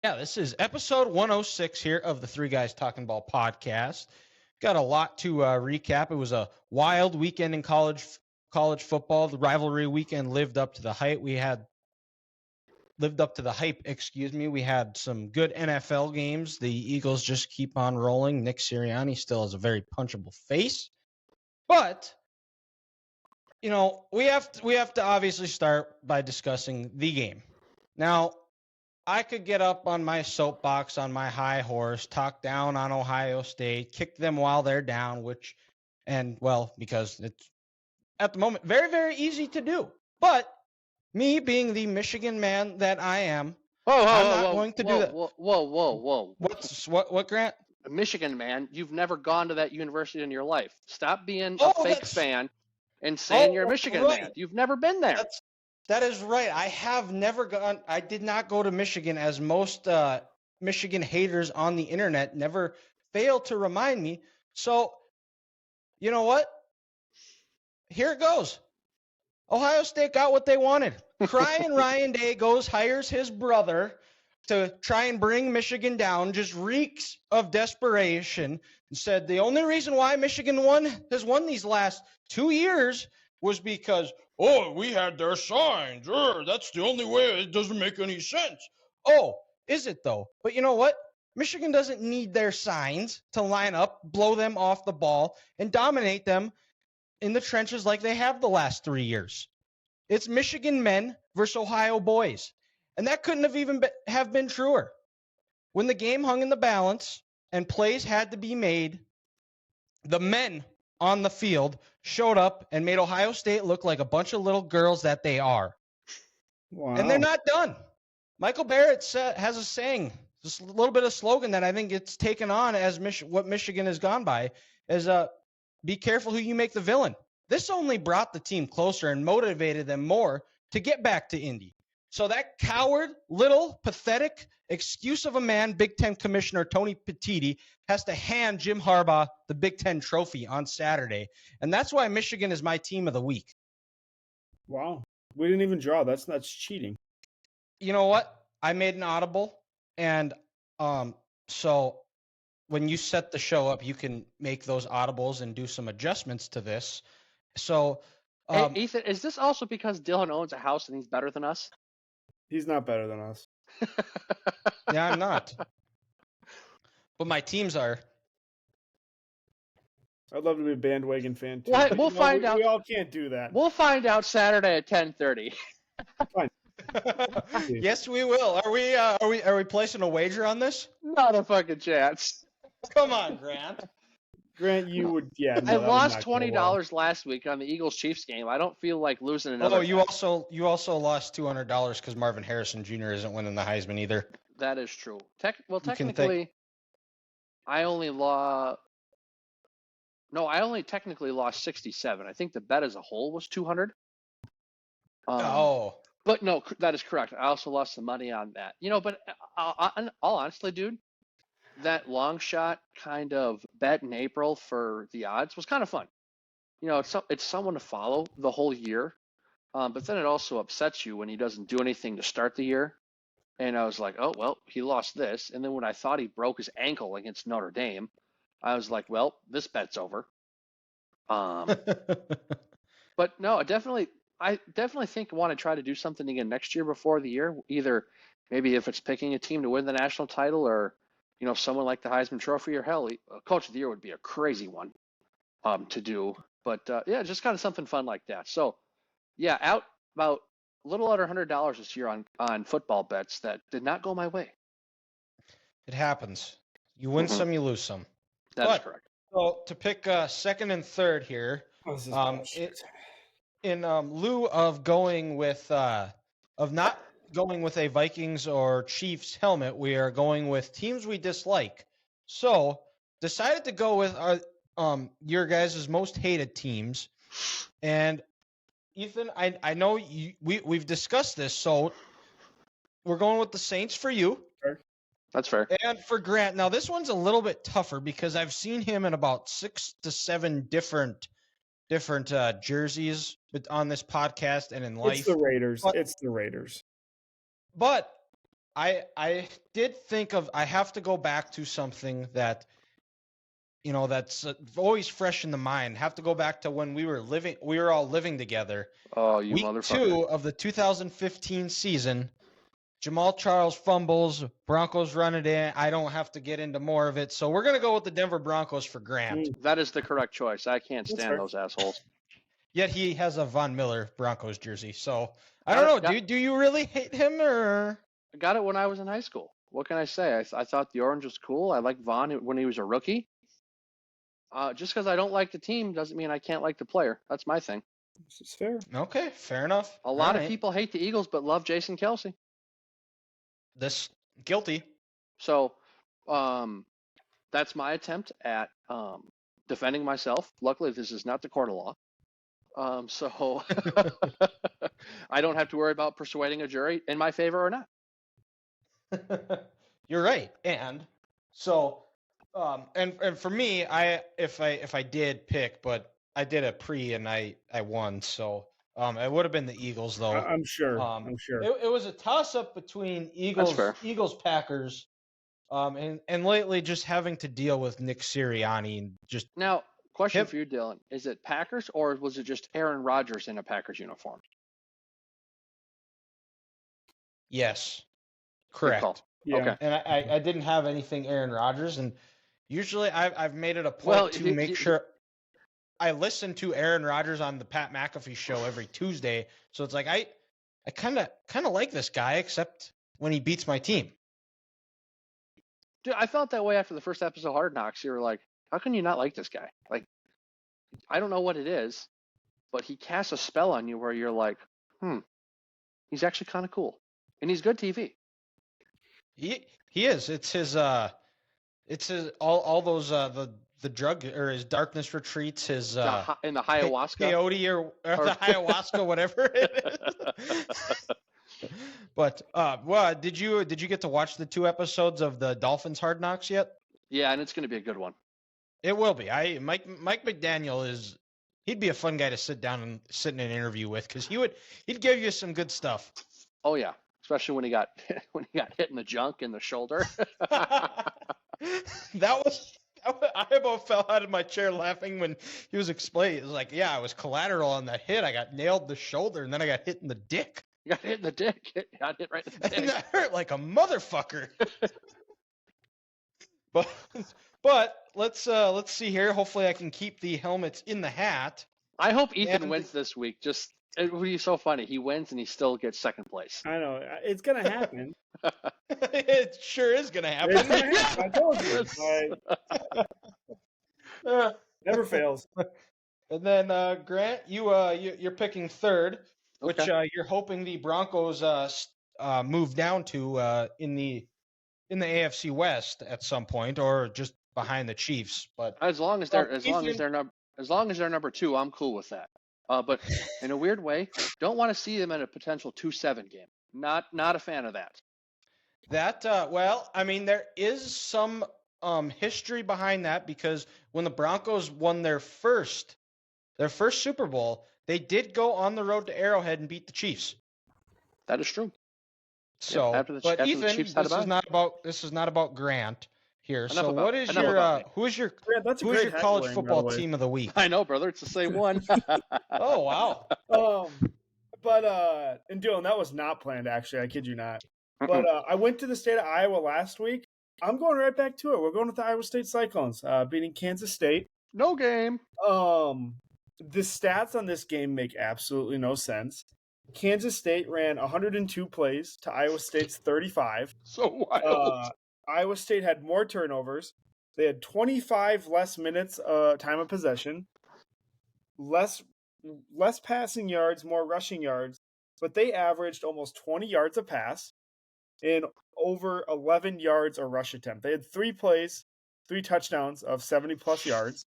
Yeah, this is episode 106 here of the Three Guys Talking Ball podcast. Got a lot to recap. It was a wild weekend in college football. The rivalry weekend lived up to the hype. We had We had some good NFL games. The Eagles just keep on rolling. Nick Sirianni still has a very punchable face, but we have to obviously start by discussing the game. Now, I could get up on my soapbox on my high horse, talk down on Ohio State, kick them while they're down, because it's at the moment very, very easy to do. But me being the Michigan man that I am, I'm not going to do that. Whoa. What, Grant? A Michigan man, you've never gone to that university in your life. Stop being a fake fan and saying you're a Michigan man. You've never been there. That is right. I have never gone. I did not go to Michigan, as most Michigan haters on the internet never fail to remind me. So, you know what? Here it goes. Ohio State got what they wanted. Crying Ryan Day hires his brother to try and bring Michigan down, just reeks of desperation, and said the only reason why Michigan has won these last 2 years was because, we had their signs. That's the only way. It doesn't make any sense. Oh, is it though? But you know what? Michigan doesn't need their signs to line up, blow them off the ball, and dominate them in the trenches like they have the last 3 years. It's Michigan men versus Ohio boys. And that couldn't have even have been truer. When the game hung in the balance and plays had to be made, the men on the field showed up and made Ohio State look like a bunch of little girls that they are. Wow. And they're not done. Michael Barrett has a saying, just a little bit of slogan that I think it's taken on as what Michigan has gone by, is be careful who you make the villain. This only brought the team closer and motivated them more to get back to Indy. So that coward, little, pathetic excuse of a man, Big Ten Commissioner Tony Petitti, has to hand Jim Harbaugh the Big Ten trophy on Saturday. And that's why Michigan is my team of the week. Wow. We didn't even draw. That's cheating. You know what? I made an audible. And so when you set the show up, you can make those audibles and do some adjustments to this. So, hey, Ethan, is this also because Dylan owns a house and he's better than us? He's not better than us. Yeah, I'm not. But my teams are. I'd love to be a bandwagon fan too. What? We'll find out. We all can't do that. We'll find out Saturday at 10:30. Fine. Yes, we will. Are we placing a wager on this? Not a fucking chance. Come on, Grant. Grant, you would. Yeah. No, I lost $20 last week on the Eagles-Chiefs game. I don't feel like losing another. Oh, you also lost $200 because Marvin Harrison Jr. isn't winning the Heisman either. That is true. Technically, I only technically lost 67. I think the bet as a whole was 200. But no, that is correct. I also lost some money on that. But all honestly, dude, that long shot kind of bet in April for the odds was kind of fun. It's someone to follow the whole year, but then it also upsets you when he doesn't do anything to start the year. And I was like, oh, well, he lost this. And then when I thought he broke his ankle against Notre Dame, I was like, well, this bet's over. But no, I definitely think I want to try to do something again next year before the year. Either maybe if it's picking a team to win the national title, or someone like the Heisman Trophy, or hell, Coach of the Year would be a crazy one to do. But yeah, just kind of something fun like that. So yeah, out about a little under $100 this year on football bets that did not go my way. It happens. You win some, you lose some. That is correct. So to pick second and third here, in lieu of going with of not going with a Vikings or Chiefs helmet, we are going with teams we dislike. So decided to go with our your guys' most hated teams. And Ethan, I know we've discussed this, so we're going with the Saints for you. That's fair. And for Grant, now this one's a little bit tougher because I've seen him in about 6 to 7 different jerseys on this podcast and in life. It's the Raiders. But I did think of. I have to go back to something that that's always fresh in the mind. Have to go back to when we were all living together. Oh, you Week motherfucker. 2 of the 2015 season. Jamal Charles fumbles. Broncos run it in. I don't have to get into more of it. So we're gonna go with the Denver Broncos for Grant. That is the correct choice. I can't That's stand fair. those assholes. Yet he has a Von Miller Broncos jersey. So I don't know. Do you really hate him or? I got it when I was in high school. What can I say? I thought the orange was cool. I liked Vaughn when he was a rookie. Just because I don't like the team doesn't mean I can't like the player. That's my thing. This is fair. Okay, fair enough. A lot of people hate the Eagles but love Jason Kelsey. This guilty. So that's my attempt at defending myself. Luckily, this is not the court of law. So I don't have to worry about persuading a jury in my favor or not. You're right. And so and for me, if I did pick, but I did a pre and I won, so it would have been the Eagles though. I'm sure. I'm sure. It was a toss up between Eagles Packers, and lately just having to deal with Nick Sirianni and just now. Question for you, Dylan: is it Packers or was it just Aaron Rodgers in a Packers uniform? Yes, correct. Yeah. Okay. And I didn't have anything Aaron Rodgers, and usually I've made it a point to make sure I listen to Aaron Rodgers on the Pat McAfee show every Tuesday. So it's like I kind of like this guy, except when he beats my team. Dude, I felt that way after the first episode of Hard Knocks. You were like, how can you not like this guy? Like, I don't know what it is, but he casts a spell on you where you're like, he's actually kind of cool, and he's good TV. He is. It's his all those the drug or his darkness retreats, his in the ayahuasca, peyote or the ayahuasca, whatever it is. But well, did you get to watch the 2 episodes of the Dolphins Hard Knocks yet? Yeah, and it's going to be a good one. It will be. Mike McDaniel he'd be a fun guy to sit down and sit in an interview with because he'd give you some good stuff. Oh yeah, especially when he got hit in the junk in the shoulder. I about fell out of my chair laughing when he was explaining. It was like, yeah, I was collateral on that hit. I got nailed in the shoulder, and then I got hit in the dick. You got hit in the dick. Got hit right in the dick. And that hurt like a motherfucker. But let's see here. Hopefully, I can keep the helmets in the hat. I hope Ethan wins this week. It would be so funny. He wins and he still gets second place. I know it's gonna happen. It sure is gonna happen. It's gonna happen. I told you. Never fails. And then Grant, you're picking third, which you're hoping the Broncos move down to in the AFC West at some point, or just behind the Chiefs. But as long as they're number 2, I'm cool with that. But in a weird way, don't want to see them in a potential 2-7 game. Not a fan of that. Well, I mean, there is some history behind that because when the Broncos won their first Super Bowl, they did go on the road to Arrowhead and beat the Chiefs. That is true. So, but Ethan, this is not about Grant here. So, what is who's your college football team of the week? I know, brother. It's the same one. Oh wow. But and Dylan, that was not planned. Actually, I kid you not. But I went to the state of Iowa last week. I'm going right back to it. We're going with the Iowa State Cyclones, beating Kansas State. No game. The stats on this game make absolutely no sense. Kansas State ran 102 plays to Iowa State's 35. So wild. Iowa State had more turnovers. They had 25 less minutes time of possession, less passing yards, more rushing yards, but they averaged almost 20 yards a pass and over 11 yards a rush attempt. They had 3 plays, 3 touchdowns of 70-plus yards.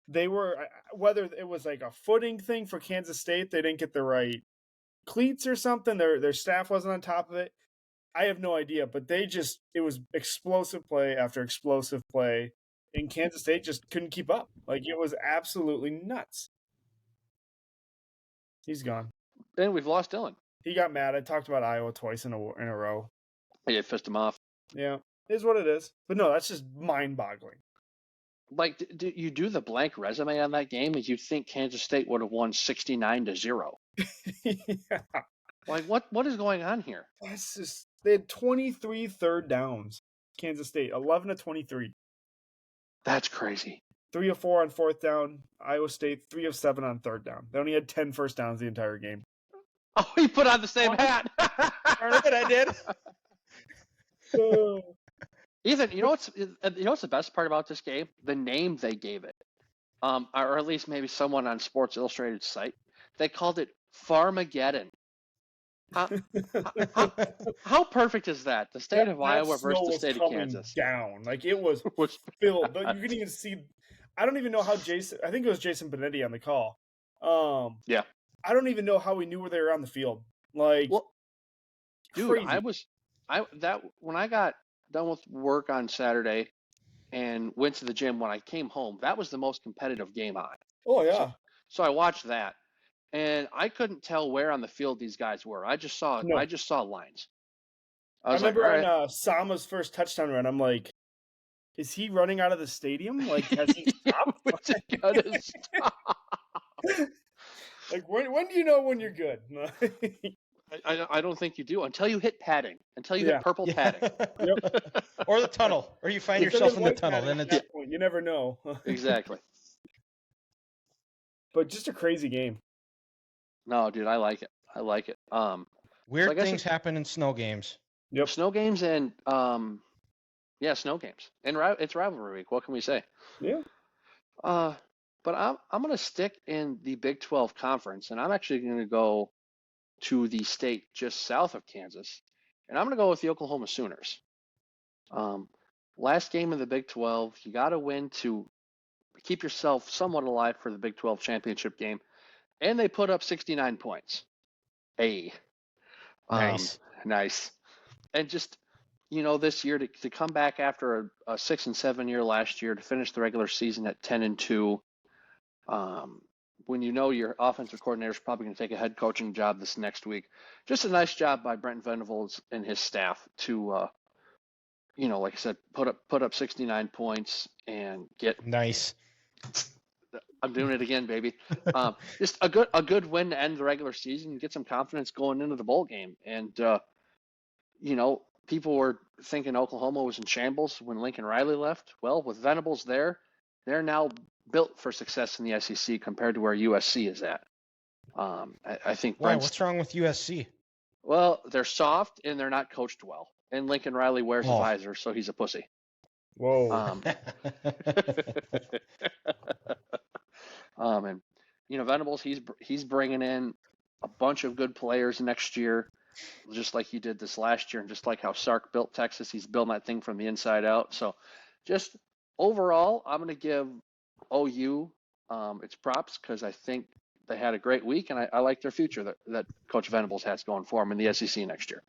They were, whether it was like a footing thing for Kansas State, they didn't get the right cleats or something, their staff wasn't on top of it. I have no idea, but it was explosive play after explosive play, and Kansas State just couldn't keep up. Like, it was absolutely nuts. He's gone. And we've lost Dylan. He got mad. I talked about Iowa twice in a row. Hey, fist them off. Yeah, it is what it is. But no, that's just mind-boggling. Like, you do the blank resume on that game, and you'd think Kansas State would have won 69-0. Yeah, Like, what is going on here? that's just they had 23 third downs. Kansas State 11 of 23. That's crazy. 3 of 4 on fourth down. Iowa State 3 of 7 on third down. They only had 10 first downs the entire game. Oh, he put on the same hat. Darn it, I did. Ethan, you know what's the best part about this game? The name they gave it, or at least maybe someone on Sports Illustrated's site. They called it Farmageddon. How perfect is that? The state of Iowa versus the state of Kansas. Down like it was filled. You can even see. I don't even know how Jason. I think it was Jason Benetti on the call. Yeah. I don't even know how we knew where they were on the field. Like, well, dude, crazy. when I got done with work on Saturday and went to the gym, when I came home, that was the most competitive game on. Oh yeah. So I watched that, and I couldn't tell where on the field these guys were. I just saw lines. I remember on Sama's first touchdown run, I'm like, is he running out of the stadium? Like, has he stopped? Like, when do you know when you're good? I don't think you do until you hit padding, until you hit purple padding. Yep. Or the tunnel, or you find yourself in the tunnel. Then it's you never know. Exactly. But just a crazy game. No, dude, I like it. Weird things happen in snow games. Yep. Snow games and snow games. And it's rivalry week. What can we say? Yeah. But I'm going to stick in the Big 12 conference, and I'm actually going to go to the state just south of Kansas, and I'm going to go with the Oklahoma Sooners. Last game of the Big 12, you got to win to keep yourself somewhat alive for the Big 12 championship game, and they put up 69 points. Hey. Nice. And just, this year to come back after a 6-7 year last year, to finish the regular season at 10-2, when your offensive coordinator is probably going to take a head coaching job this next week. Just a nice job by Brent Venables and his staff to, like I said, put up 69 points and get nice. I'm doing it again, baby. Just a good win to end the regular season, get some confidence going into the bowl game. And, people were thinking Oklahoma was in shambles when Lincoln Riley left. Well, with Venables there, they're now built for success in the SEC compared to where USC is at. I think. Why? What's wrong with USC? Well, they're soft and they're not coached well. And Lincoln Riley wears a visor, so he's a pussy. Whoa. And Venables, he's bringing in a bunch of good players next year, just like he did this last year, and just like how Sark built Texas, he's building that thing from the inside out. So, just overall, I'm going to give OU its props because I think they had a great week, and I like their future that Coach Venables has going for them in the SEC next year.